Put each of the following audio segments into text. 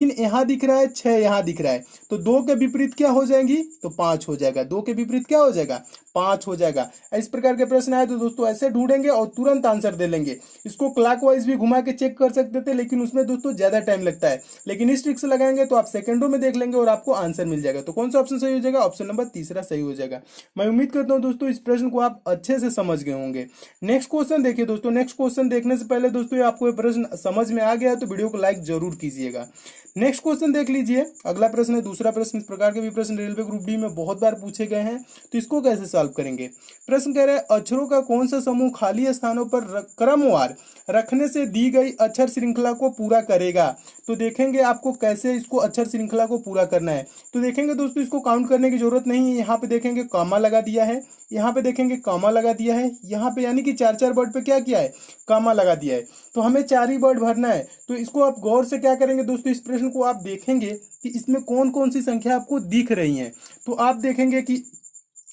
3 यहाँ दिख रहा है, 6 यहाँ दिख रहा है, तो 2 के विपरीत क्या हो जाएंगी, तो 5 हो जाएगा। 2 के विपरीत क्या हो जाएगा, 5 हो जाएगा। इस प्रकार के प्रश्न आए तो दोस्तों ऐसे ढूंढेंगे और तुरंत आंसर दे लेंगे। इसको क्लॉकवाइज भी घुमा के चेक कर सकते थे, लेकिन उसमें दोस्तों ज्यादा टाइम लगता है। लेकिन इस ट्रिक से लगाएंगे तो आप सेकंडों में देख लेंगे और आपको आंसर मिल जाएगा। तो कौन सा ऑप्शन सही हो जाएगा, ऑप्शन नंबर तीसरा सही हो जाएगा। मैं उम्मीद करता हूं दोस्तों इस प्रश्न को आप अच्छे से समझ गए होंगे। नेक्स्ट क्वेश्चन देखिए दोस्तों। नेक्स्ट क्वेश्चन देखने से पहले दोस्तों आपको ये प्रश्न समझ में आ गया है तो वीडियो को लाइक जरूर कीजिएगा। नेक्स्ट क्वेश्चन देख लीजिए। अगला प्रश्न है, दूसरा प्रश्न। इस प्रकार के भी प्रश्न रेलवे ग्रुप डी में बहुत बार पूछे गए हैं, तो इसको कैसे सॉल्व करेंगे। प्रश्न कह रहा है अक्षरों का कौन सा समूह खाली स्थानों पर क्रमवार रखने से दी गई अक्षर श्रृंखला को पूरा करेगा। तो देखेंगे आपको कैसे इसको अक्षर श्रृंखला को पूरा करना है। तो देखेंगे दोस्तों इसको काउंट करने की जरूरत नहीं है। यहाँ पे देखेंगे कॉमा लगा दिया है, यहाँ पे देखेंगे कॉमा लगा दिया है, यहाँ पे यानी कि 4 वर्ड पे क्या किया है, कॉमा लगा दिया है। तो हमें 4 ही वर्ड भरना है। तो इसको आप गौर से क्या करेंगे दोस्तों, इस प्रश्न को आप देखेंगे कि इसमें कौन कौन सी संख्या आपको दिख रही है। तो आप देखेंगे कि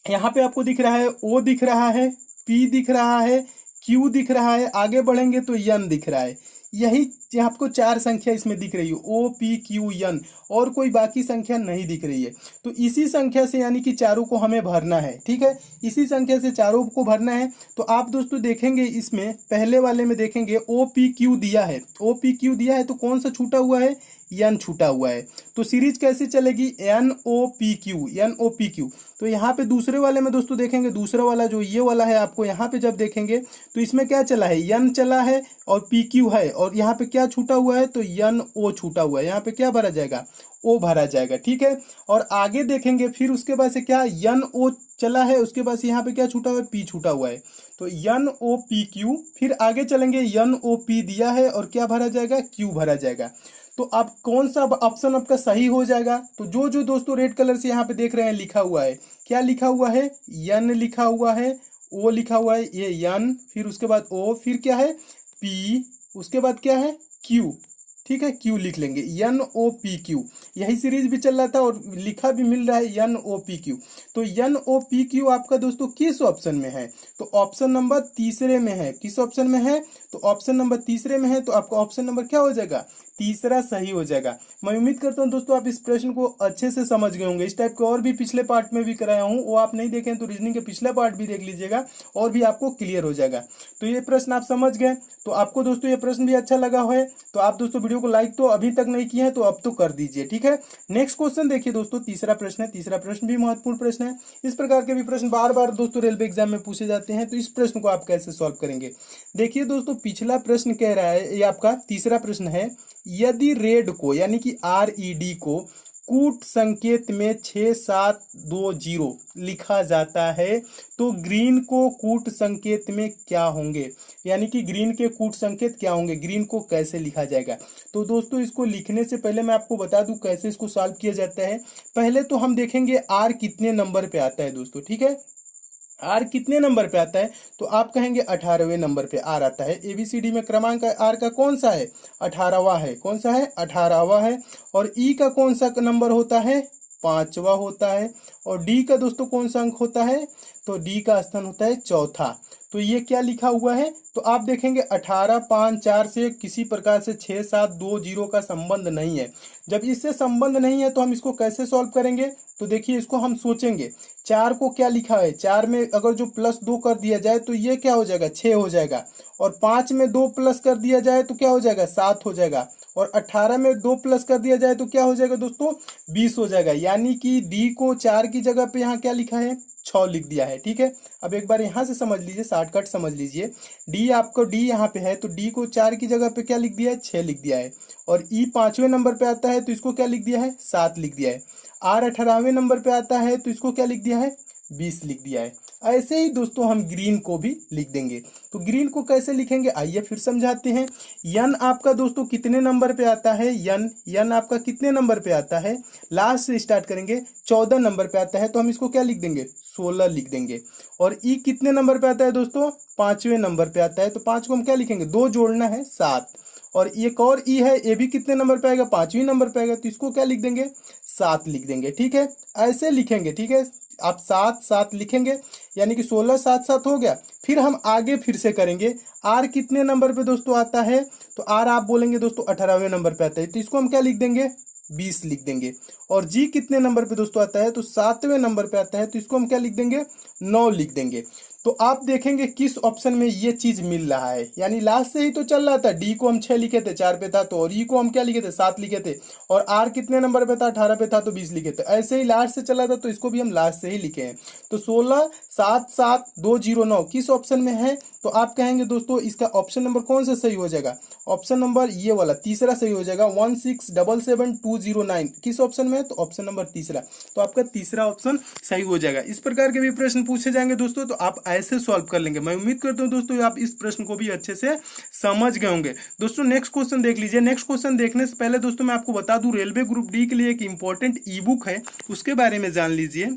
यहाँ पे आपको दिख रहा है ओ दिख रहा है, पी दिख रहा है, क्यू दिख रहा है, आगे बढ़ेंगे तो यन दिख रहा है। यही आपको 4 संख्या इसमें दिख रही है, ओ पी क्यू यन, और कोई बाकी संख्या नहीं दिख रही है। तो इसी संख्या से यानी कि चारों को हमें भरना है, ठीक है, इसी संख्या से चारों को भरना है। तो आप दोस्तों देखेंगे इसमें पहले वाले में देखेंगे ओ पी क्यू दिया है, ओ पी क्यू दिया है, तो कौन सा छूटा हुआ है, यन छूटा हुआ है। तो सीरीज कैसे चलेगी, N O P Q, N O P Q. तो यहाँ पे दूसरे वाले में दोस्तों देखेंगे, दूसरा वाला जो ये वाला है आपको यहाँ पे जब देखेंगे तो इसमें क्या चला है, यन चला है और पी क्यू है, और यहाँ पे क्या छूटा हुआ है, तो यन ओ छूटा हुआ है। यहाँ पे क्या भरा जाएगा, ओ भरा जाएगा, ठीक है। और आगे देखेंगे फिर उसके बाद से क्या, यन ओ चला है, उसके बाद यहाँ पे क्या छूटा हुआ है, पी छूटा हुआ है। तो यन ओ पी क्यू, फिर आगे चलेंगे यन ओ पी दिया है और क्या भरा जाएगा, क्यू भरा जाएगा। तो अब कौन सा ऑप्शन आपका सही हो जाएगा। तो जो जो दोस्तों रेड कलर से यहाँ पे देख रहे हैं लिखा हुआ है, क्या लिखा हुआ है, यन लिखा हुआ है, ओ लिखा हुआ है, ये यन, फिर उसके बाद ओ, फिर क्या है पी, उसके बाद क्या है क्यू, ठीक है, क्यू लिख लेंगे, एन ओ पी क्यू। यही सीरीज भी चल रहा था और लिखा भी मिल रहा है एन ओ पी क्यू। तो एन ओ पी क्यू आपका दोस्तों किस ऑप्शन में है, तो ऑप्शन नंबर तीसरे में है। किस ऑप्शन में है, तो ऑप्शन नंबर तीसरे में है। तो आपका ऑप्शन नंबर क्या हो जाएगा, तीसरा सही हो जाएगा। मैं उम्मीद करता हूं दोस्तों आप इस प्रश्न को अच्छे से समझ गए होंगे। इस टाइप के और भी पिछले पार्ट में भी कराया हूं, वो आप नहीं देखें तो रीजनिंग के पिछला पार्ट भी देख लीजिएगा और भी आपको क्लियर हो जाएगा। तो ये प्रश्न आप समझ गए। तो आपको दोस्तों ये प्रश्न भी अच्छा लगा है तो आप दोस्तों वीडियो को लाइक तो अभी तक नहीं किए हैं तो अब तो कर दीजिए, ठीक है। नेक्स्ट क्वेश्चन देखिए दोस्तों, तीसरा प्रश्न है। तीसरा प्रश्न भी महत्वपूर्ण प्रश्न है। इस प्रकार के भी प्रश्न बार बार दोस्तों रेलवे एग्जाम में पूछे जाते हैं। तो इस प्रश्न को आप कैसे सॉल्व करेंगे, देखिए दोस्तों पिछला प्रश्न कह रहा है, ये आपका तीसरा प्रश्न है, यदि रेड को यानी कि RED को कूट संकेत में 6720 लिखा जाता है तो ग्रीन को कूट संकेत में क्या होंगे, यानी कि ग्रीन के कूट संकेत क्या होंगे, ग्रीन को कैसे लिखा जाएगा। तो दोस्तों इसको लिखने से पहले मैं आपको बता दूं कैसे इसको सॉल्व किया जाता है। पहले तो हम देखेंगे R कितने नंबर पे आता है दोस्तों, ठीक है, आर कितने नंबर पे आता है। तो आप कहेंगे 18वें नंबर पे आर आता है। ABCD में क्रमांक आर का कौन सा है, 18वां है। कौन सा है, 18वां है। और ई का कौन सा नंबर होता है, 5वां होता है। और डी का दोस्तों कौन सा अंक होता है, तो डी का स्थान होता है चौथा। तो ये क्या लिखा हुआ है, तो आप देखेंगे 18, 5, 4 से किसी प्रकार से 6720 का संबंध नहीं है। जब इससे संबंध नहीं है तो हम इसको कैसे सॉल्व करेंगे, तो देखिए इसको हम सोचेंगे 4 को क्या लिखा है, 4 में अगर जो +2 कर दिया जाए तो ये क्या हो जाएगा, 6 हो जाएगा। और 5 में 2 प्लस कर दिया जाए तो क्या हो जाएगा, 7 हो जाएगा। और 18 में 2 प्लस कर दिया जाए तो क्या हो जाएगा दोस्तों, 20 हो जाएगा। यानी कि डी को 4 की जगह पे यहाँ क्या लिखा है, 6 लिख दिया है, ठीक है। अब एक बार यहाँ से समझ लीजिए, शॉर्टकट समझ लीजिए। डी आपको डी यहाँ पे है तो डी को 4 की जगह पे क्या लिख दिया है, 6 लिख दिया है। और ई 5वें नंबर पे आता है तो इसको क्या लिख दिया है, 7 लिख दिया है। आर 18वें नंबर पे आता है तो इसको क्या लिख दिया है, 20 लिख दिया है। ऐसे ही दोस्तों हम ग्रीन को भी लिख देंगे। तो ग्रीन को कैसे लिखेंगे आइए फिर समझाते हैं। यन आपका दोस्तों कितने नंबर पे आता है, यन आपका कितने नंबर पे आता है, लास्ट से स्टार्ट करेंगे, 14 नंबर पे आता है तो हम इसको क्या लिख देंगे, 16 लिख देंगे। और ई कितने नंबर पे आता है दोस्तों, 5वें नंबर पे आता है तो 5 को हम क्या लिखेंगे, 2 जोड़ना है 7। और एक और ई है, ये भी कितने नंबर पे आएगा, 5वें नंबर पे आएगा तो इसको क्या लिख देंगे, 7 लिख देंगे, ठीक है। ऐसे लिखेंगे, ठीक है। आप 7 7 लिखेंगे, यानी कि 16 7 7 हो गया। फिर हम आगे फिर से करेंगे, आर कितने नंबर पे दोस्तों आता है, तो आर आप बोलेंगे दोस्तों 18वें नंबर पे आता है, तो इसको हम क्या लिख देंगे, 20 लिख देंगे। और जी कितने नंबर पे दोस्तों आता है, तो 7वें नंबर पे आता है, तो इसको हम क्या लिख देंगे, 9 लिख देंगे। तो आप देखेंगे किस ऑप्शन में ये चीज मिल रहा है, यानी लास्ट से ही तो चल रहा था। डी को हम 6 लिखे थे, 4 पे था तो, और ई को हम क्या लिखे थे, 7 लिखे थे, और आर कितने नंबर पे था, 18 पे था तो 20 लिखे थे। ऐसे ही लास्ट से चला था तो इसको भी हम लास्ट से ही लिखे हैं। तो 16 7 7 2 0 9 किस ऑप्शन में है, तो आप कहेंगे दोस्तों इसका ऑप्शन नंबर कौन सा सही हो जाएगा, ऑप्शन नंबर ये वाला तीसरा सही हो जाएगा। 1677209 किस ऑप्शन में है, तो ऑप्शन नंबर तीसरा। तो आपका तीसरा ऑप्शन सही हो जाएगा। इस प्रकार के भी प्रश्न पूछे जाएंगे दोस्तों, तो आप ऐसे सॉल्व कर लेंगे। मैं उम्मीद करता हूं दोस्तों आप इस प्रश्न को भी अच्छे से समझ गए होंगे। दोस्तों नेक्स्ट क्वेश्चन देख लीजिए। नेक्स्ट क्वेश्चन देखने से पहले दोस्तों मैं आपको बता दूं, रेलवे ग्रुप डी के लिए एक इंपॉर्टेंट ई बुक है, उसके बारे में जान लीजिए।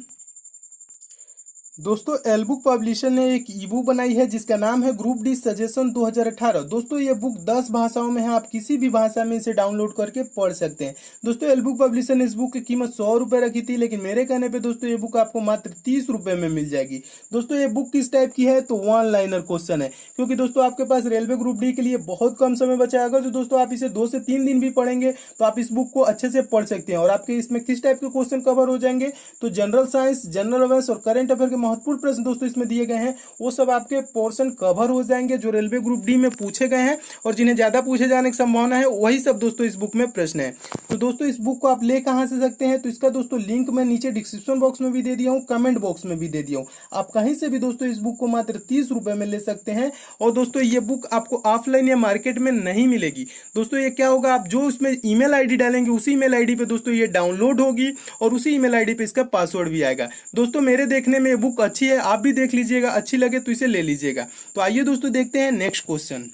दोस्तों एल बुक पब्लिशर ने एक ई बुक बनाई है जिसका नाम है ग्रुप डी सजेशन 2018। दोस्तों ये बुक 10 भाषाओं में है, आप किसी भी भाषा में इसे डाउनलोड करके पढ़ सकते हैं। दोस्तों एल बुक पब्लिशर ने इस बुक की कीमत 100 रुपए रखी थी, लेकिन मेरे कहने पे दोस्तों ये बुक आपको मात्र 30 रुपए में मिल जाएगी। दोस्तों ये बुक किस टाइप की है, तो 1 लाइनर क्वेश्चन है, क्योंकि दोस्तों आपके पास रेलवे ग्रुप डी के लिए बहुत कम समय बचा है। जो दोस्तों आप इसे 2 से 3 दिन भी पढ़ेंगे तो आप इस बुक को अच्छे से पढ़ सकते हैं। और आपके इसमें किस टाइप के क्वेश्चन कवर हो जाएंगे, तो जनरल साइंस, जनरल अवेयर्स और करंट अफेयर के महत्वपूर्ण प्रश्न दोस्तों इसमें दिए गए हैं, वो सब आपके पोर्शन कवर हो जाएंगे जो रेलवे ग्रुप डी में पूछे गए हैं, और जिन्हें ज्यादा पूछे जाने की संभावना है वही सब दोस्तों इस बुक में प्रश्न है। तो दोस्तों इस बुक को आप ले कहां से सकते हैं, तो इसका दोस्तों लिंक मैं नीचे डिस्क्रिप्शन बॉक्स में भी दे दिया हूं, कमेंट बॉक्स में भी दे दिया हूं। आप कहीं से भी दोस्तों इस बुक को मात्र 30 रुपए में ले सकते हैं। और दोस्तों ये बुक आपको ऑफलाइन या मार्केट में नहीं मिलेगी। दोस्तों ये क्या होगा, आप जो उसमें ईमेल आईडी डालेंगे उसी ईमेल आईडी पे दोस्तों ये डाउनलोड होगी, और उसी ईमेल आईडी पे इसका पासवर्ड भी आएगा। दोस्तों मेरे देखने में ये बुक अच्छी है, आप भी देख लीजिएगा, अच्छी लगे तो इसे ले लीजिएगा। तो आइए दोस्तों देखते हैं नेक्स्ट क्वेश्चन।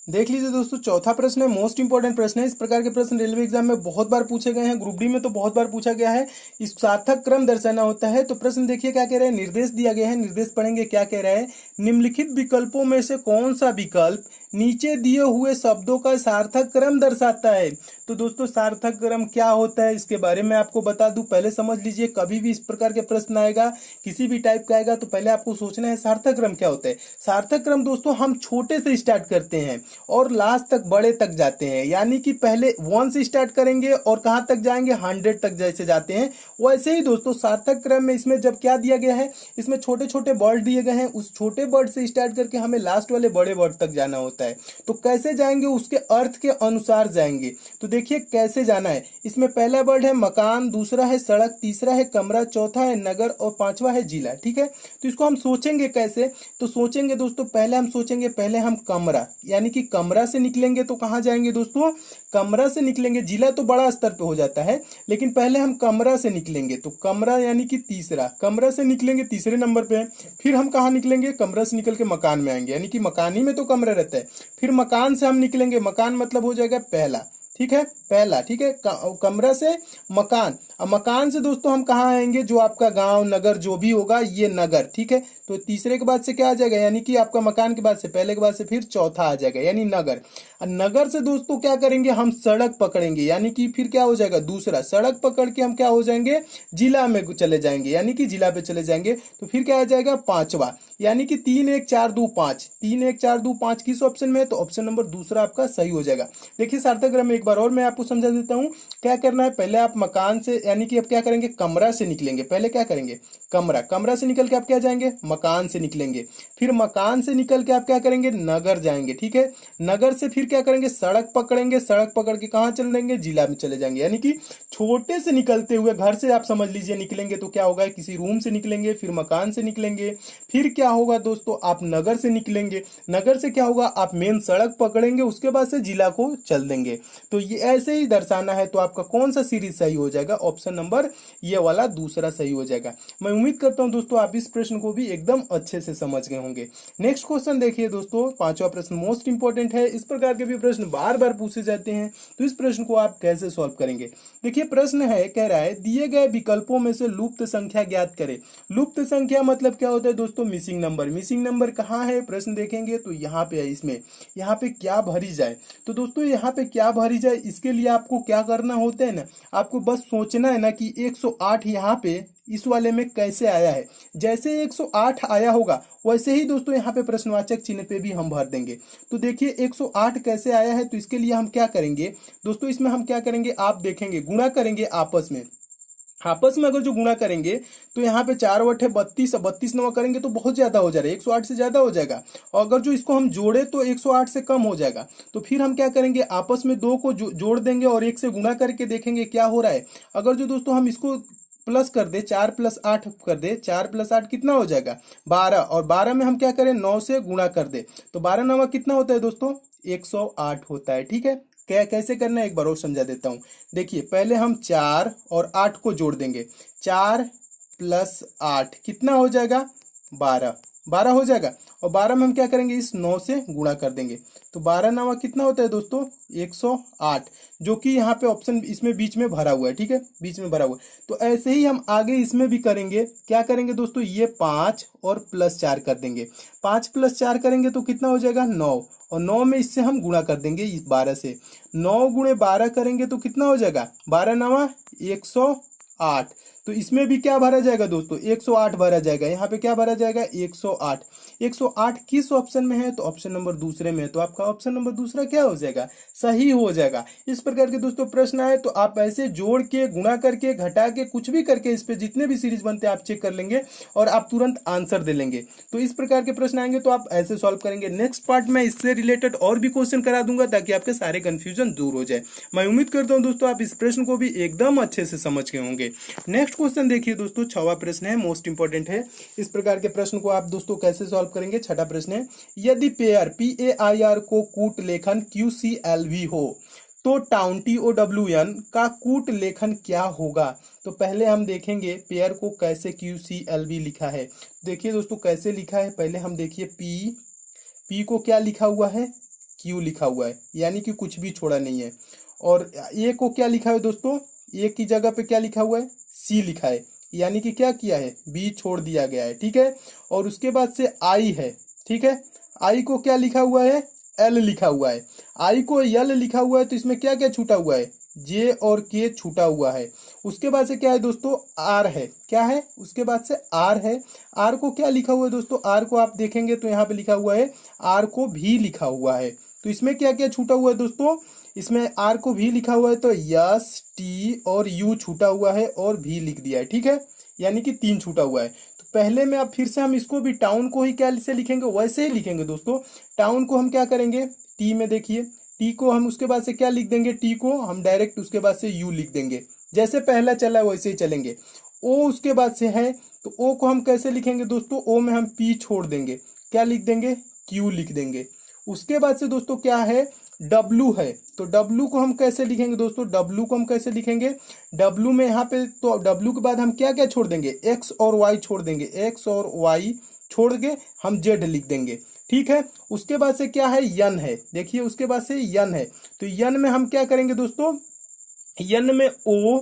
देख लीजिए दोस्तों, चौथा प्रश्न है, मोस्ट इंपोर्टेंट प्रश्न है। इस प्रकार के प्रश्न रेलवे एग्जाम में बहुत बार पूछे गए हैं, ग्रुप डी में तो बहुत बार पूछा गया है। इस सार्थक क्रम दर्शाना होता है। तो प्रश्न देखिए क्या कह रहे हैं, निर्देश दिया गया है, निर्देश पढ़ेंगे। क्या कह रहा है, निम्नलिखित विकल्पों में से कौन सा विकल्प नीचे दिए हुए शब्दों का सार्थक क्रम दर्शाता है। तो दोस्तों सार्थक क्रम क्या होता है इसके बारे में आपको बता दूं, पहले समझ लीजिए। कभी भी इस प्रकार के प्रश्न आएगा, किसी भी टाइप का आएगा, तो पहले आपको सोचना है सार्थक क्रम क्या होता है। सार्थक क्रम दोस्तों हम छोटे से स्टार्ट करते हैं और लास्ट तक बड़े तक जाते हैं, यानी कि पहले 1 से स्टार्ट करेंगे और कहां तक जाएंगे, 100 तक जैसे जाते हैं, वैसे ही दोस्तों सार्थक क्रम में इसमें जब क्या दिया गया है, इसमें छोटे छोटे वर्ड दिए गए हैं, उस छोटे वर्ड से स्टार्ट करके हमें लास्ट वाले बड़े वर्ड तक जाना होता है। तो कैसे जाएंगे, उसके अर्थ के अनुसार जाएंगे। तो देखिए कैसे जाना है, इसमें पहला वर्ड है मकान, दूसरा है सड़क, तीसरा है कमरा, चौथा है नगर और पांचवा है जिला। ठीक है, तो इसको हम सोचेंगे कैसे, तो सोचेंगे दोस्तों पहले हम सोचेंगे, पहले हम कमरा, यानी कि कमरा से निकलेंगे तो कहां जाएंगे दोस्तों, कमरा से निकलेंगे। जिला तो बड़ा स्तर पे हो जाता है, लेकिन पहले हम कमरा से निकलेंगे। तो कमरा यानी कि तीसरा, कमरा से निकलेंगे तीसरे नंबर पे। फिर हम कहां निकलेंगे, कमरा से निकल के मकान में आएंगे, यानी कि मकान ही में तो कमरा रहता है। फिर मकान से हम निकलेंगे, मकान मतलब हो जाएगा पहला, ठीक है, पहला, ठीक है, कमरा से मकान। अब मकान से दोस्तों हम कहाँ आएंगे, जो आपका गांव नगर जो भी होगा ये नगर, ठीक है। तो तीसरे के बाद से क्या आ जाएगा, यानी कि आपका मकान के बाद से, पहले के बाद से फिर चौथा आ जाएगा, यानी नगर। नगर से दोस्तों क्या करेंगे, हम सड़क पकड़ेंगे, यानी कि फिर क्या हो जाएगा, दूसरा सड़क पकड़ के हम क्या हो जाएंगे, जिला में चले जाएंगे, यानी कि जिला पे चले जाएंगे। तो फिर क्या आ जाएगा, पांचवा, यानी कि 3 1 4 2 5, 3 1 4 2 5 किस ऑप्शन में है, तो ऑप्शन नंबर दूसरा आपका सही हो जाएगा। देखिए सार्थक क्रम एक बार और मैं आपको समझा देता हूं, क्या करना है, पहले आप मकान से, यानी कि अब क्या करेंगे, कमरा से निकलेंगे। पहले क्या करेंगे, कमरा, कमरा से निकल के आप क्या जाएंगे, मकान से निकलेंगे। फिर मकान से निकल के आप क्या करेंगे, नगर जाएंगे, ठीक है। नगर से फिर क्या करेंगे, सड़क पकड़ेंगे, सड़क पकड़ के कहां चलेंगे, जिला में चले जाएंगे। यानी कि छोटे से निकलते हुए घर से आप समझ लीजिए निकलेंगे तो क्या होगा, किसी रूम से निकलेंगे, फिर मकान से निकलेंगे, फिर क्या होगा दोस्तों, आप नगर से निकलेंगे। नगर से क्या होगा, आप मेन सड़क पकड़ेंगे, उसके बाद से जिला को चल देंगे। तो ये ऐसे ही दर्शाना है। तो आपका कौन सा सीरीज सही हो जाएगा, ऑप्शन नंबर ये वाला दूसरा सही हो जाएगा। मैं उम्मीद करता हूं दोस्तों आप इस प्रश्न को भी एकदम अच्छे से समझ गए होंगे। नेक्स्ट क्वेश्चन देखिए दोस्तों, पांचवा प्रश्न मोस्ट इंपोर्टेंट है। इस प्रकार के भी प्रश्न बार बार पूछे जाते हैं, तो इस प्रश्न को आप कैसे सॉल्व करेंगे। देखिए प्रश्न है, कह रहा है दिए गए विकल्पों में से लुप्त संख्या ज्ञात करें। लुप्त संख्या मतलब क्या होता है दोस्तों, मिसिंग नंबर। मिसिंग नंबर कहाँ है, प्रश्न देखेंगे तो यहाँ पे है, इसमें यहाँ पे क्या भरी जाए। तो दोस्तों यहाँ पे क्या भरी जाए, इसके लिए आपको क्या करना होता है ना, आपको बस सोचना है ना कि 108 यहाँ पे इस वाले में कैसे आया है। जैसे 108 आया होगा वैसे ही दोस्तों यहाँ पे प्रश्नवाचक चिन्ह पे भी हम भर देंगे। तो देखिए 108 कैसे आया है, तो इसके लिए हम क्या करेंगे दोस्तों, इसमें हम क्या करेंगे आप देखेंगे, गुणा करेंगे आपस में। आपस में अगर जो गुणा करेंगे तो यहाँ पे 4 बटे 32, 32 नवा करेंगे तो बहुत ज्यादा हो जा रहा है, 108 से ज्यादा हो जाएगा। और अगर जो इसको हम जोड़े तो 108 से कम हो जाएगा। तो फिर हम क्या करेंगे, आपस में दो को जोड़ देंगे और एक से गुणा करके देखेंगे क्या हो रहा है। अगर जो दोस्तों हम इसको प्लस कर दे, 4 + 8 कर दे, 4 + 8 कितना हो जाएगा 12, और 12 में हम क्या करें 9 से गुणा कर दे, तो 12 नवा कितना होता है दोस्तों 108 होता है। ठीक है, क्या कैसे करना है एक बार और समझा देता हूं। देखिए पहले हम 4 और 8 को जोड़ देंगे, 4 + 8 कितना हो जाएगा 12, 12 हो जाएगा। और 12 में हम क्या करेंगे इस 9 से गुणा कर देंगे, तो 12 नवा कितना होता है दोस्तों 108, जो कि यहाँ पे ऑप्शन इसमें बीच में भरा हुआ है। ठीक है, बीच में भरा हुआ है। तो ऐसे ही हम आगे इसमें भी करेंगे, क्या करेंगे दोस्तों, ये 5 और +4 कर देंगे, 5 + 4 करेंगे तो कितना हो जाएगा 9, और 9 में इससे हम गुणा कर देंगे इस 12 से, 9 × 12 करेंगे तो कितना हो जाएगा 12 नवा 108। तो इसमें भी क्या भरा जाएगा दोस्तों 108 भरा जाएगा, यहाँ पे क्या भरा जाएगा 108। 108 किस ऑप्शन में है, तो ऑप्शन नंबर दूसरे में है, तो आपका ऑप्शन नंबर दूसरा क्या हो जाएगा सही हो जाएगा। इस प्रकार के दोस्तों प्रश्न आए तो आप ऐसे जोड़ के, गुणा करके, घटा के, कुछ भी करके इस पे जितने भी सीरीज बनते हैं आप चेक कर लेंगे और आप तुरंत आंसर दे लेंगे। तो इस प्रकार के प्रश्न आएंगे तो आप ऐसे सॉल्व करेंगे। नेक्स्ट पार्ट में इससे रिलेटेड और भी क्वेश्चन करा दूंगा ताकि आपके सारे कंफ्यूजन दूर हो जाए। मैं उम्मीद करता हूं दोस्तों आप इस प्रश्न को भी एकदम अच्छे से समझ गए होंगे। नेक्स्ट क्वेश्चन देखिए दोस्तों, 6वां प्रश्न है, मोस्ट इंपोर्टेंट है। इस प्रकार के प्रश्न को आप दोस्तों कैसे सॉल्व करेंगे। 6ठा प्रश्न है, यदि पेयर PAIR को कूट लेखन QCLV हो तो टाउन TOWN का कूट लेखन क्या होगा। तो पहले हम देखेंगे पेयर को कैसे QCLV लिखा है। देखिए दोस्तों कैसे लिखा है, पहले हम देखिए P को क्या लिखा हुआ है Q लिखा हुआ है, यानी कि कुछ भी छोड़ा नहीं है। और A को क्या लिखा है दोस्तों, A की जगह पे क्या लिखा हुआ है C लिखा है, यानी कि क्या किया है B छोड़ दिया गया है। ठीक है, और उसके बाद से I है। ठीक है, I को क्या लिखा हुआ है L लिखा हुआ है, I को L लिखा हुआ है, तो इसमें क्या क्या छूटा हुआ है J और K छूटा हुआ है। उसके बाद से क्या है दोस्तों R है, क्या है उसके बाद से R है। R को क्या लिखा हुआ है दोस्तों, R को आप देखेंगे तो यहाँ पे लिखा हुआ है R को भी लिखा हुआ है। तो इसमें क्या क्या छूटा हुआ है दोस्तों, इसमें R को भी लिखा हुआ है तो S T और U छूटा हुआ है और भी लिख दिया है। ठीक है, यानी कि 3 छूटा हुआ है। तो पहले में अब फिर से हम इसको भी टाउन को ही क्या से लिखेंगे वैसे ही लिखेंगे दोस्तों। टाउन को हम क्या करेंगे T में, देखिए T को हम उसके बाद से क्या लिख देंगे, T को हम डायरेक्ट उसके बाद से U लिख देंगे, जैसे पहला चला वैसे ही चलेंगे। O उसके बाद से है तो O को हम कैसे लिखेंगे दोस्तों, O में हम P छोड़ देंगे, क्या लिख देंगे Q लिख देंगे। उसके बाद से दोस्तों क्या है W है, तो W को हम कैसे लिखेंगे दोस्तों, W को हम कैसे लिखेंगे, W में यहाँ पे तो W के बाद हम क्या क्या छोड़ देंगे X और Y छोड़ देंगे, X और Y छोड़ के हम Z लिख देंगे। ठीक है, उसके बाद से क्या है N है, देखिए उसके बाद से N है, तो N में हम क्या करेंगे दोस्तों, N में O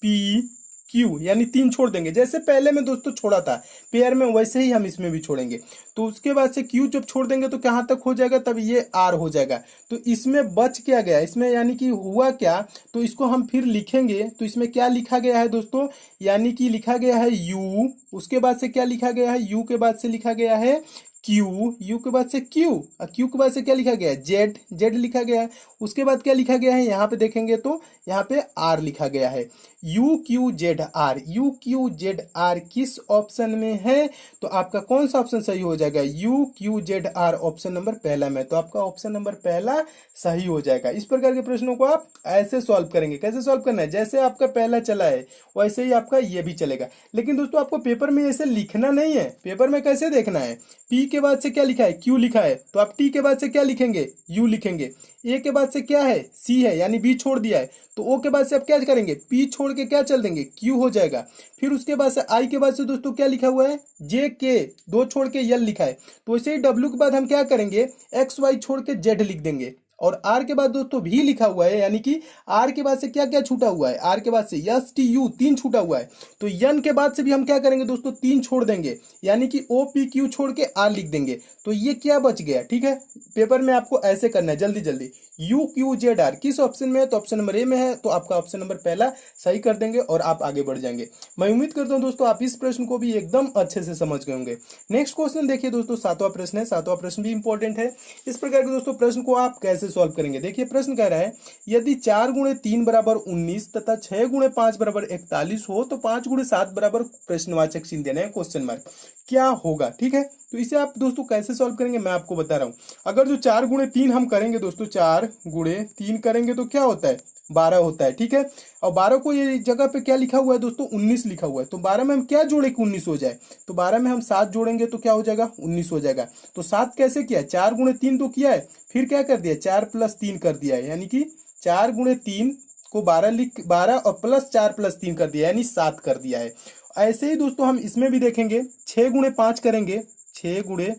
P Q यानी 3 छोड़ देंगे, जैसे पहले में दोस्तों छोड़ा था पेयर में वैसे ही हम इसमें भी छोड़ेंगे। तो उसके बाद से Q जब छोड़ देंगे तो कहाँ तक हो जाएगा, तब ये R हो जाएगा। तो इसमें बच क्या गया, इसमें यानी कि हुआ क्या, तो इसको हम फिर लिखेंगे तो इसमें क्या लिखा गया है दोस्तों, यानी कि लिखा गया है U, उसके बाद से क्या लिखा गया है U के बाद से लिखा गया है Q, U के बाद से Q, और Q के बाद से क्या लिखा गया है Z, Z लिखा गया है। उसके बाद क्या लिखा गया है, यहाँ पे देखेंगे तो यहाँ पे R लिखा गया है, UQZR, UQZR किस ऑप्शन में है, तो आपका कौन सा ऑप्शन सही हो जाएगा, UQZR ऑप्शन नंबर पहला में, तो आपका ऑप्शन नंबर पहला सही हो जाएगा। इस प्रकार के प्रश्नों को आप ऐसे सॉल्व करेंगे। कैसे सॉल्व करना है, जैसे आपका पहला चला है वैसे ही आपका ये भी चलेगा। लेकिन दोस्तों आपको पेपर में ऐसे लिखना नहीं है, पेपर में कैसे देखना है, P के बाद से क्या लिखा है Q लिखा है, तो आप T के बाद से क्या लिखेंगे U लिखेंगे, A के बाद से क्या है C है यानी B छोड़ दिया है, तो O के बाद से आप क्या करेंगे P छोड़ के क्या चल देंगे Q हो जाएगा। फिर उसके बाद से I के बाद से दोस्तों क्या लिखा हुआ है J K, 2 छोड़ के L लिखा है, तो वैसे ही W के बाद हम क्या करेंगे XY छोड़ के Z लिख देंगे और आर के बाद दोस्तों भी लिखा हुआ है, यानी कि आर के बाद से क्या क्या छूटा हुआ है, आर के बाद से एस टी यू 3 छूटा हुआ है, तो एन के बाद से भी हम क्या करेंगे दोस्तों 3 छोड़ देंगे, यानी कि ओ पी क्यू छोड़ के आर लिख देंगे, तो ये क्या बच गया। ठीक है, पेपर में आपको ऐसे करना है जल्दी जल्दी। यू क्यू जेड आर किस ऑप्शन में है, तो ऑप्शन नंबर ए में है, तो आपका ऑप्शन नंबर पहला सही कर देंगे और आप आगे बढ़ जाएंगे। मैं उम्मीद करता हूं दोस्तों आप इस प्रश्न को भी एकदम अच्छे से समझ गए होंगे। नेक्स्ट क्वेश्चन देखिए दोस्तों, 7वां प्रश्न है। 7वां प्रश्न भी इंपॉर्टेंट है। इस प्रकार के दोस्तों प्रश्न को आप कैसे सॉल्व करेंगे, देखिए प्रश्न कह रहा है यदि 4 गुणे 3 बराबर 19 तथा 6 गुणे 5 बराबर 41 हो तो 5 गुणे 7 बराबर प्रश्नवाचक चिन्ह देना है, क्वेश्चन मार्क, क्या होगा। ठीक है, तो इसे आप दोस्तों कैसे सॉल्व करेंगे मैं आपको बता रहा हूं। अगर जो 4 गुणे 3 हम करेंगे दोस्तों, 4 गुणे 3 करेंगे तो क्या होता है 12 होता है। ठीक है, और 12 को ये जगह पे क्या लिखा हुआ है दोस्तों 19 लिखा हुआ है, तो 12 में हम क्या जोड़े कि 19 हो जाए, तो 12 में हम 7 जोड़ेंगे तो क्या हो जाएगा 19 हो जाएगा। तो 7 कैसे किया, 4 गुणे 3 तो किया है, फिर क्या कर दिया 4 प्लस 3 कर दिया है, यानी कि 4 गुणे 3 को 12 और प्लस 4 प्लस 3 कर दिया, यानी 7 कर दिया है। ऐसे ही दोस्तों हम इसमें भी देखेंगे, 6 गुणे 5 करेंगे, 6 गुणे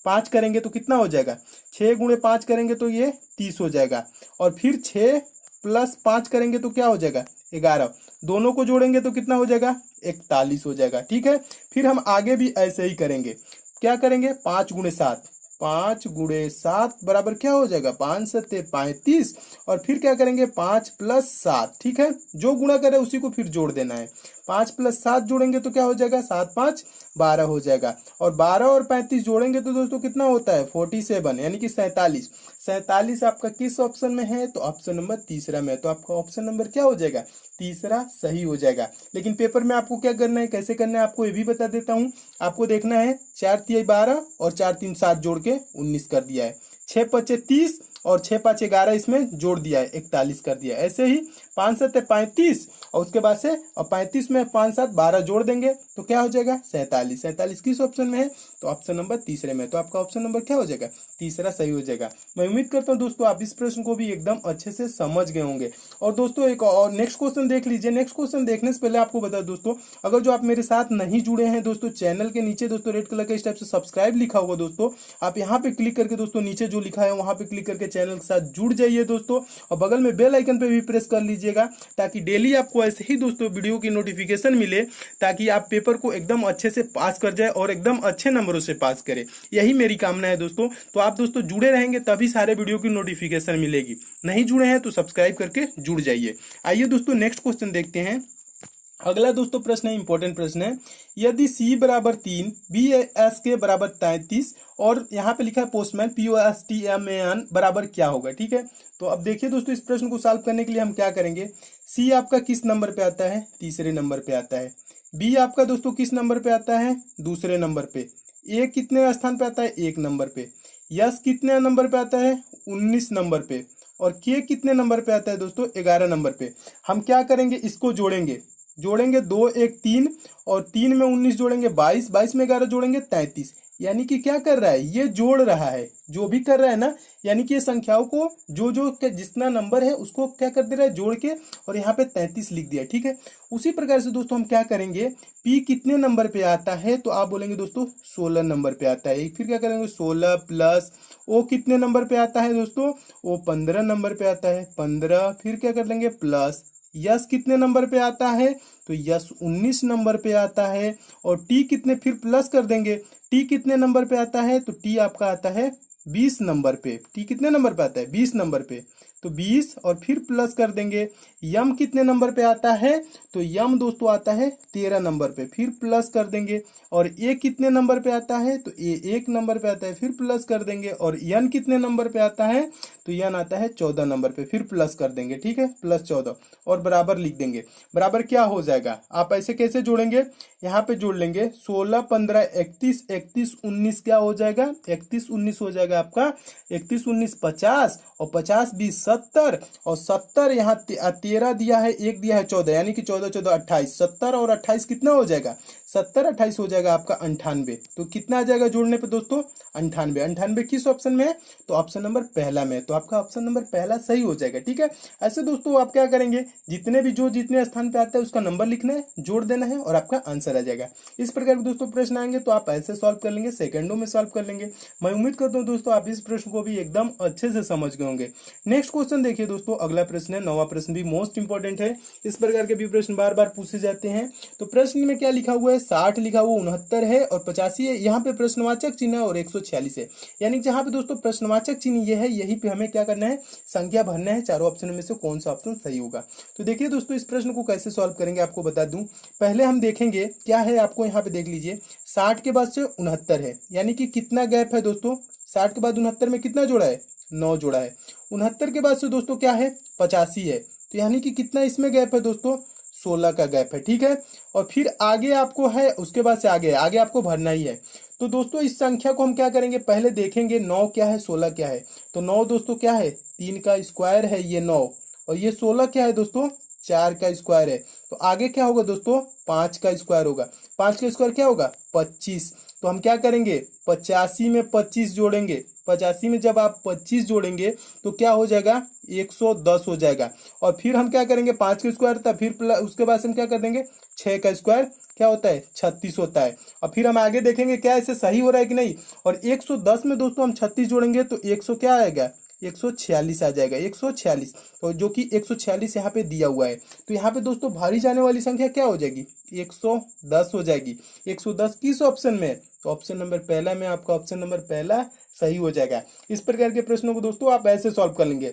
5 करेंगे तो कितना हो जाएगा, 6 गुणे 5 करेंगे तो ये 30 हो जाएगा, और फिर 6 प्लस 5 करेंगे तो क्या हो जाएगा 11, दोनों को जोड़ेंगे तो कितना हो जाएगा 41 हो जाएगा। ठीक है, फिर हम आगे भी ऐसे ही करेंगे, क्या करेंगे 5 गुणे 7, 5 गुणे 7 बराबर क्या हो जाएगा 5 सत्ते 35, और फिर क्या करेंगे 5 प्लस 7। ठीक है, जो गुणा करे उसी को फिर जोड़ देना है, 5 प्लस 7 जोड़ेंगे तो क्या हो जाएगा 7 5 12 हो जाएगा, और 12 और 35 जोड़ेंगे तो दोस्तों कितना होता है 47, यानी कि 47। 47 आपका किस ऑप्शन में है, तो ऑप्शन नंबर तीसरा में है, तो आपका ऑप्शन नंबर क्या हो जाएगा तीसरा सही हो जाएगा। लेकिन पेपर में आपको क्या करना है, कैसे करना है आपको ये भी बता देता हूं। आपको देखना है 4 3 12 और 4 3 7 जोड़ के 19 कर दिया है, 6 5 30 और 6 5 11 इसमें जोड़ दिया है 41 कर दिया है। ऐसे ही 5 7 35 और उसके बाद से और 35 में 5 7 12 जोड़ देंगे तो क्या हो जाएगा 47। 47 किस ऑप्शन में है, तो ऑप्शन नंबर तीसरे में, तो आपका ऑप्शन नंबर क्या हो जाएगा तीसरा सही हो जाएगा। मैं उम्मीद करता हूं दोस्तों आप इस प्रश्न को भी एकदम अच्छे से समझ गए होंगे। और दोस्तों एक और नेक्स्ट क्वेश्चन देख लीजिए। नेक्स्ट क्वेश्चन देखने से पहले आपको बता दोस्तों, अगर जो आप मेरे साथ नहीं जुड़े हैं दोस्तों, चैनल के नीचे दोस्तों रेड कलर का इस टाइप से सब्सक्राइब लिखा होगा दोस्तों, आप यहाँ पे क्लिक करके दोस्तों नीचे जो लिखा है वहां पे क्लिक करके चैनल के साथ जुड़ जाइए दोस्तों, और बगल में बेल आइकन पे भी प्रेस कर लीजिएगा ताकि डेली आपको ऐसे ही दोस्तों वीडियो की नोटिफिकेशन मिले, ताकि आप पेपर को एकदम अच्छे से पास कर जाए और एकदम अच्छे नंबरों से पास करें। यही मेरी कामना है दोस्तों। तो आप दोस्तों जुड़े रहेंगे तभी सारे वीडियो की नोटिफिकेशन मिलेगी, नहीं जुड़े हैं तो सब्सक्राइब करके जुड़ जाइए। आइए दोस्तों नेक्स्ट क्वेश्चन देखते हैं। अगला दोस्तों प्रश्न है, इंपॉर्टेंट प्रश्न है। यदि C बराबर 3 बी एस के बराबर 33 और यहाँ पे लिखा है पोस्टमैन POSTMAN बराबर क्या होगा। ठीक है, तो अब देखिए दोस्तों इस प्रश्न को सॉल्व करने के लिए हम क्या करेंगे। C आपका किस नंबर पे आता है, तीसरे नंबर पे आता है। B आपका दोस्तों किस नंबर पे आता है, दूसरे नंबर पे। A कितने स्थान पे आता है, 1 नंबर पे। यस कितने नंबर पे आता है, 19 नंबर पे। और K कितने नंबर पे आता है दोस्तों, 11 नंबर पे। हम क्या करेंगे, इसको जोड़ेंगे 2 1 3 और 3 में 19 जोड़ेंगे 22, 22 में 11 जोड़ेंगे 33, यानी कि क्या कर रहा है ये जोड़ रहा है, जो भी कर रहा है ना, यानी कि ये संख्याओं को जो जितना नंबर है उसको क्या कर दे रहा है जोड़ के, और यहाँ पे 33 लिख दिया। ठीक है, उसी प्रकार से दोस्तों हम क्या करेंगे, P कितने नंबर पे आता है, तो आप बोलेंगे दोस्तों 16 नंबर पे आता है। फिर क्या करेंगे 16 प्लस O कितने नंबर पे आता है दोस्तों, O 15 नंबर पे आता है 15। फिर क्या कर लेंगे प्लस यस कितने नंबर पे आता है, तो यस 19 नंबर पे आता है। और टी कितने, फिर प्लस कर देंगे, टी कितने नंबर पे आता है, तो टी आपका आता है 20 नंबर पे। टी कितने नंबर पे आता है, 20 नंबर पे, तो 20 और फिर प्लस कर देंगे। यम कितने नंबर पे आता है, तो यम दोस्तों आता है 13 नंबर पे, फिर प्लस कर देंगे। और ए कितने नंबर पे आता है, तो ए 1 नंबर पे आता है, फिर प्लस कर देंगे। और यन कितने नंबर पे आता है, तो यन आता है 14 नंबर पे, फिर प्लस कर देंगे। ठीक है, प्लस 14 और बराबर लिख देंगे। बराबर क्या हो जाएगा, आप ऐसे कैसे जोड़ेंगे, यहाँ पे जोड़ लेंगे 16 15 31 31 19 क्या हो जाएगा 31 19 हो जाएगा आपका 31 19 50 और 50 20 70 और 70 यहाँ 13 दिया है, 1 दिया है 14, यानी कि 14 14 28, 70 और 28 कितना हो जाएगा 70 28 हो जाएगा आपका 98। तो कितना आ जाएगा जोड़ने पे दोस्तों 98। 98 किस ऑप्शन में है, तो ऑप्शन नंबर पहला में है, तो आपका ऑप्शन नंबर पहला सही हो जाएगा। ठीक है, ऐसे दोस्तों आप क्या करेंगे, जितने भी जो जितने स्थान पे आता है उसका नंबर लिखना है, जोड़ देना है और आपका आंसर आ जाएगा। इस प्रकार के दोस्तों प्रश्न आएंगे तो आप ऐसे सॉल्व कर लेंगे, सेकंडों में सॉल्व कर लेंगे। मैं उम्मीद करता हूँ दोस्तों दोस्तों आप इस प्रश्न को भी एकदम अच्छे से समझ गए होंगे। नेक्स्ट क्वेश्चन देखिए दोस्तों, अगला प्रश्न है, 9वां प्रश्न भी मोस्ट इंपॉर्टेंट है। इस प्रकार के भी प्रश्न बार बार पूछे जाते हैं। तो प्रश्न में क्या लिखा हुआ है, 60 लिखा हुआ, 69 है और 85 है। यहाँ पे प्रश्नवाचक चिन्ह है और 146 है। यानी जहाँ पे दोस्तों प्रश्नवाचक चिन्ह ये है, यही पे हमें क्या करना है, संख्या भरना है। चारों ऑप्शन में से कौन सा ऑप्शन सही होगा। तो देखिए दोस्तों इस प्रश्न को कैसे सॉल्व करेंगे आपको बता दूं। पहले हम देखेंगे क्या है, आपको यहाँ पे देख लीजिए, 60 के बाद से 69 है, यानी कि कितना गैप है दोस्तों, 60 के बाद 69 में कितना जोड़ा है, 9 जोड़ा है। 69 के बाद से दोस्तों क्या है, 85 है, तो यानी कि कितना इसमें गैप है दोस्तों, 16 का गैप है, ठीक है। और फिर आगे आपको है, उसके बाद से आगे आपको भरना ही है। तो दोस्तों इस संख्या को हम क्या करेंगे, पहले देखेंगे 9 क्या है, 16 क्या है। तो 9 दोस्तों क्या है, 3 का स्क्वायर है ये 9, और ये 16 क्या है दोस्तों, 4 का स्क्वायर है। तो आगे क्या होगा दोस्तों, 5 का स्क्वायर होगा। 5 का स्क्वायर क्या होगा, 25। तो हम क्या करेंगे, 85 में 25 जोड़ेंगे। 85 में जब आप 25 जोड़ेंगे तो क्या हो जाएगा, 110 हो जाएगा। और फिर हम क्या करेंगे, 5 का स्क्वायर था, फिर उसके बाद से हम क्या कर देंगे, 6 का स्क्वायर क्या होता है, 36 होता है। और फिर हम आगे देखेंगे क्या ऐसे सही हो रहा है कि नहीं। और 110 में दोस्तों हम 36 जोड़ेंगे तो 100 क्या आएगा, 146 आ जाएगा, 146। तो जो कि 146 यहाँ पे दिया हुआ है। तो यहाँ पे दोस्तों भारी जाने वाली संख्या क्या हो जाएगी, 110 हो जाएगी। 110 किस ऑप्शन में, तो ऑप्शन नंबर पहला में आपका ऑप्शन नंबर पहला सही हो जाएगा। इस प्रकार के प्रश्नों को दोस्तों आप ऐसे सॉल्व कर लेंगे।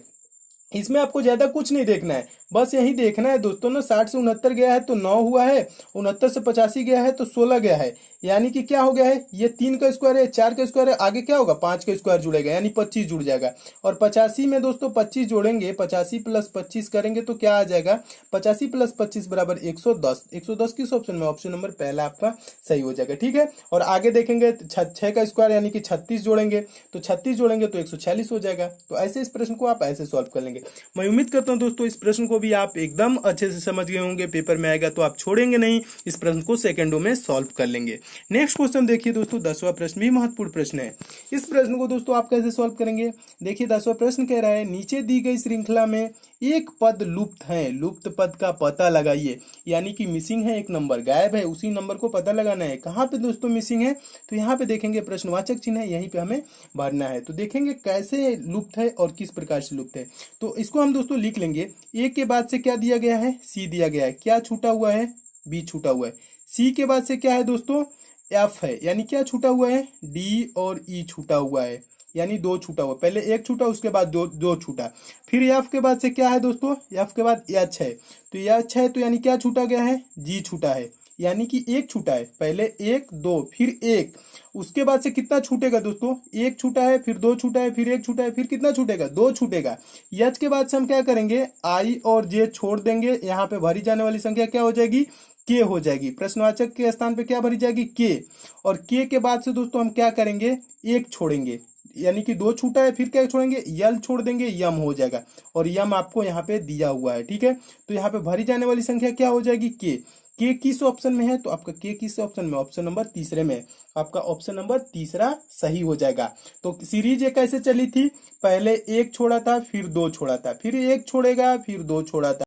इसमें आपको ज्यादा कुछ नहीं देखना है, बस यही देखना है दोस्तों ना, 60 से 69 गया है तो 9 हुआ है, 69 से 85 गया है तो 16 गया है। यानी कि क्या हो गया है, ये 3 का स्क्वायर है, 4 का स्क्वायर है, आगे क्या होगा, 5 का स्क्वायर जुड़ेगा, यानी 25 जुड़ जाएगा। और 85 में दोस्तों 25 जोड़ेंगे, 85 प्लस 25 करेंगे तो क्या आ जाएगा, 85 प्लस 25 बराबर 110। 110 किस ऑप्शन में, ऑप्शन नंबर पहला आपका सही हो जाएगा, ठीक है। और आगे देखेंगे 6 का स्क्वायर यानी कि 36 जोड़ेंगे, तो 36 जोड़ेंगे तो 146 हो जाएगा। तो ऐसे इस प्रश्न को आप ऐसे सॉल्व कर लेंगे। मैं उम्मीद करता हूं दोस्तों इस प्रश्न को भी आप एकदम अच्छे से समझ गए होंगे। पेपर में आएगा तो आप छोड़ेंगे नहीं, इस प्रश्न को सेकंडों में सॉल्व कर लेंगे। नेक्स्ट क्वेश्चन देखिए दोस्तों, 10वां प्रश्न भी महत्वपूर्ण प्रश्न है। इस प्रश्न को दोस्तों आप कैसे सॉल्व करेंगे, देखिए 10वां प्रश्न कह रहा है, नीचे दी गई श्रृंखला में एक पद लुप्त है, लुप्त पद का पता लगाइए। यानी कि मिसिंग है, एक नंबर गायब है, उसी नंबर को पता लगाना है। कहाँ पे दोस्तों मिसिंग है, तो यहाँ पे देखेंगे प्रश्नवाचक चिन्ह है, यहीं पे हमें भरना है। तो देखेंगे कैसे लुप्त है और किस प्रकार से लुप्त है। तो इसको हम दोस्तों लिख लेंगे, ए के बाद से क्या दिया गया है, सी दिया गया है, क्या छूटा हुआ है, बी छूटा हुआ है। सी के बाद से क्या है दोस्तों, एफ है, यानी क्या छूटा हुआ है, डी और ई छूटा हुआ है, यानी 2 छूटा हुआ, पहले एक छूटा उसके बाद दो छूटा। फिर एफ के बाद से क्या है दोस्तों, एफ के बाद एच है, तो एच है तो यानी क्या छूटा गया है, जी छूटा है, यानी कि एक छूटा है, पहले 1 2 फिर 1, उसके बाद से कितना छूटेगा दोस्तों, 1 छूटा है, फिर 2 छूटा है, फिर 1 छूटा है, फिर कितना छूटेगा, 2 छूटेगा। एच के बाद से हम क्या करेंगे, आई और जे छोड़ देंगे, यहाँ पे भरी जाने वाली संख्या क्या हो जाएगी, के हो जाएगी। प्रश्नवाचक के स्थान पे क्या भरी जाएगी, के। और के के बाद से दोस्तों हम क्या करेंगे, 1 छोड़ेंगे, यानी कि 2 छूटा है, फिर क्या छोड़ेंगे, यल छोड़ देंगे, यम हो जाएगा। और यम आपको यहाँ पे दिया हुआ है, ठीक है। तो यहाँ पे भरी जाने वाली संख्या क्या हो जाएगी, के। के किस ऑप्शन में है, तो आपका के किस ऑप्शन में, ऑप्शन नंबर तीसरे में, आपका ऑप्शन नंबर तीसरा सही हो जाएगा। तो सीरीज ये कैसे चली थी, पहले 1 छोड़ा था, फिर 2 छोड़ा था, फिर 1 छोड़ेगा, फिर 2 छोड़ा था।